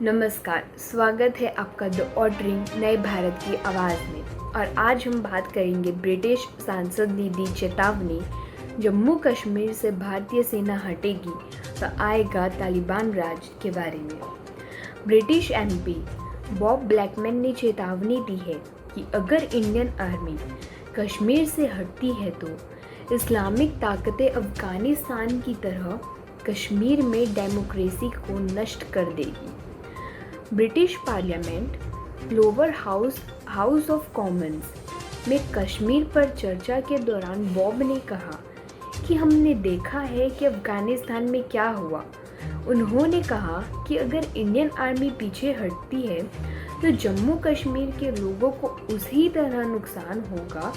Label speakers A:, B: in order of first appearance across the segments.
A: नमस्कार, स्वागत है आपका द ऑर्डरिंग नए भारत की आवाज़ में। और आज हम बात करेंगे ब्रिटिश सांसद ने दी चेतावनी, जम्मू कश्मीर से भारतीय सेना हटेगी तो आएगा तालिबान राज के बारे में। ब्रिटिश एमपी बॉब ब्लैकमैन ने चेतावनी दी है कि अगर इंडियन आर्मी कश्मीर से हटती है तो इस्लामिक ताकतें अफगानिस्तान की तरह कश्मीर में डेमोक्रेसी को नष्ट कर देगी। British parliament lower house of Commons में कश्मीर पर चर्चा के दौरान बॉब ने कहा कि हमने देखा है कि अफगानिस्तान में क्या हुआ। उन्होंने कहा कि अगर इंडियन आर्मी पीछे हटती है तो जम्मू कश्मीर के लोगों को उसी तरह नुकसान होगा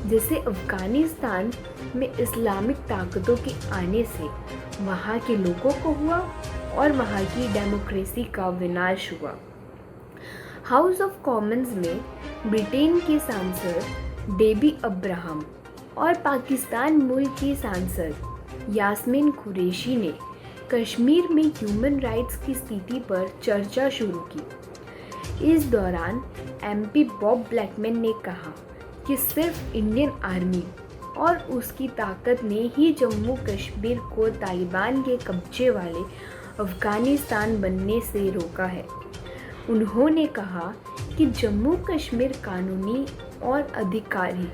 A: जैसे अफगानिस्तान में इस्लामिक ताकतों के आने से वहाँ के लोगों को हुआ और वहाँ की डेमोक्रेसी का विनाश हुआ। हाउस ऑफ कॉमन्स में ब्रिटेन के सांसद डेबी अब्राहम और पाकिस्तान मूल की सांसद यास्मीन कुरैशी ने कश्मीर में ह्यूमन राइट्स की स्थिति पर चर्चा शुरू की। इस दौरान एमपी बॉब ब्लैकमैन ने कहा कि सिर्फ इंडियन आर्मी और उसकी ताकत ने ही जम्मू कश्मीर को तालिबान के कब्जे वाले अफगानिस्तान बनने से रोका है। उन्होंने कहा कि जम्मू कश्मीर कानूनी और अधिकारी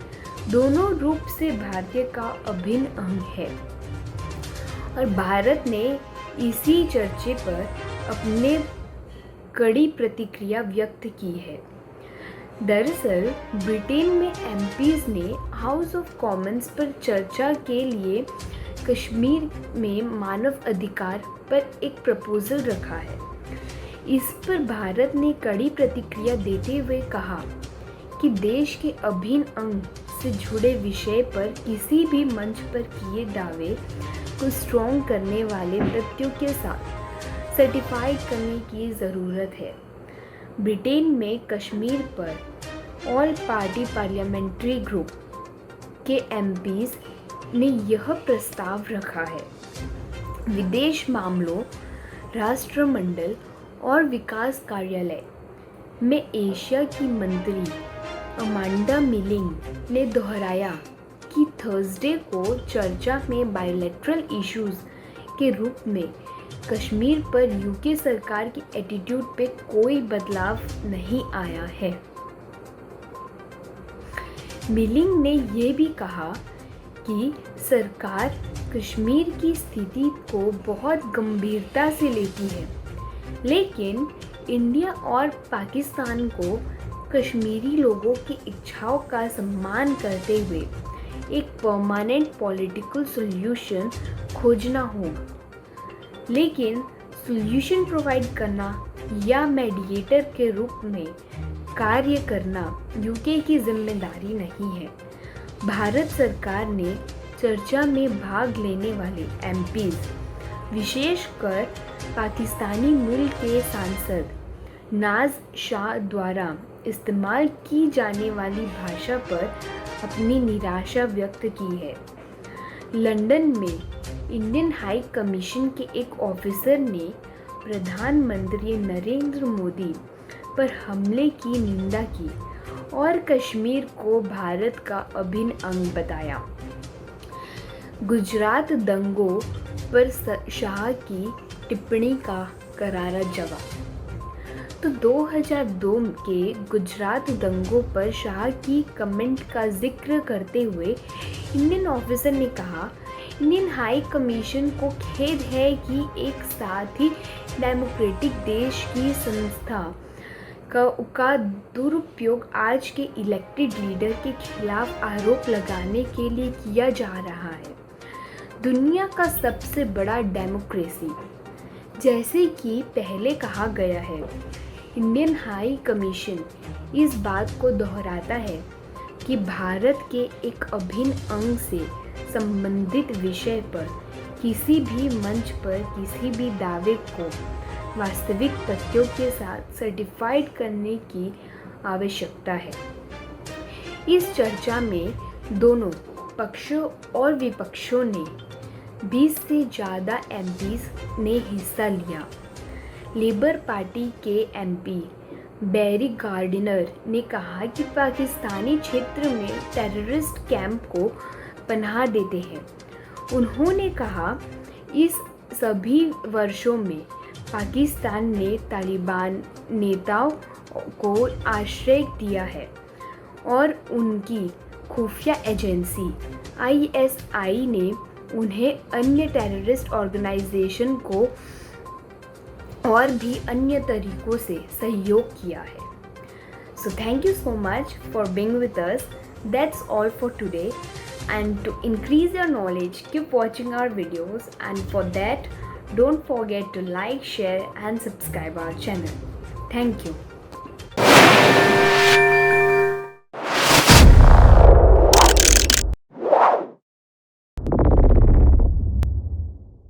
A: दोनों रूप से भारतीय का अभिन्न अंग है और भारत ने इसी चर्चे पर अपने कड़ी प्रतिक्रिया व्यक्त की है। दरअसल ब्रिटेन में एमपीज ने हाउस ऑफ कॉमन्स पर चर्चा के लिए कश्मीर में मानव अधिकार पर एक प्रपोजल रखा है। इस पर भारत ने कड़ी प्रतिक्रिया देते हुए कहा कि देश के अभिन्न अंग से जुड़े विषय पर किसी भी मंच पर किए दावे को स्ट्रॉन्ग करने वाले तथ्यों के साथ सर्टिफाइड करने की ज़रूरत है। ब्रिटेन में कश्मीर पर ऑल पार्टी पार्लियामेंट्री ग्रुप के एमपीज ने यह प्रस्ताव रखा है। विदेश मामलों, राष्ट्रमंडल और विकास कार्यालय में एशिया की मंत्री अमांडा मिलिंग ने दोहराया कि थर्सडे को चर्चा में बायलैटरल इश्यूज के रूप में कश्मीर पर यूके सरकार की एटीट्यूड पे कोई बदलाव नहीं आया है। मिलिंग ने ये भी कहा कि सरकार कश्मीर की स्थिति को बहुत गंभीरता से लेती है, लेकिन इंडिया और पाकिस्तान को कश्मीरी लोगों की इच्छाओं का सम्मान करते हुए एक परमानेंट पॉलिटिकल सॉल्यूशन खोजना होगा। लेकिन सॉल्यूशन प्रोवाइड करना या मीडिएटर के रूप में कार्य करना यूके की जिम्मेदारी नहीं है। भारत सरकार ने चर्चा में भाग लेने वाले एमपीज, विशेषकर पाकिस्तानी मूल के सांसद नाज शाह द्वारा इस्तेमाल की जाने वाली भाषा पर अपनी निराशा व्यक्त की है। लंदन में इंडियन हाई कमीशन के एक ऑफिसर ने प्रधानमंत्री नरेंद्र मोदी पर हमले की निंदा की और कश्मीर को भारत का अभिन्न अंग बताया। गुजरात दंगों पर शाह की टिप्पणी का करारा जवाब। तो 2002 के गुजरात दंगों पर शाह की कमेंट का जिक्र करते हुए इंडियन ऑफिसर ने कहा, इंडियन हाई कमीशन को खेद है कि एक साथ ही डेमोक्रेटिक देश की संस्था का दुरुपयोग आज के इलेक्टेड लीडर के खिलाफ आरोप लगाने के लिए किया जा रहा है। दुनिया का सबसे बड़ा डेमोक्रेसी, जैसे कि पहले कहा गया है, इंडियन हाई कमीशन इस बात को दोहराता है कि भारत के एक अभिन्न अंग से संबंधित विषय पर किसी भी मंच पर किसी भी दावे को वास्तविक तथ्यों के साथ सर्टिफाइड करने की आवश्यकता है। इस चर्चा में दोनों पक्षों और विपक्षों ने 20 से ज़्यादा एमपीज ने हिस्सा लिया, लेबर पार्टी के एमपी बैरी गार्डिनर ने कहा कि पाकिस्तानी क्षेत्र में टेररिस्ट कैंप को पनाह देते हैं। उन्होंने कहा, इस सभी वर्षों में पाकिस्तान ने तालिबान नेताओं को आश्रय दिया है और उनकी खुफिया एजेंसी आईएसआई ने उन्हें अन्य टेररिस्ट ऑर्गेनाइजेशन को और भी अन्य तरीकों से सहयोग किया है। So thank you so much for being with us. That's all for today. And to increase your knowledge, keep watching our videos. And for that, don't forget to like, share and subscribe our channel. Thank you.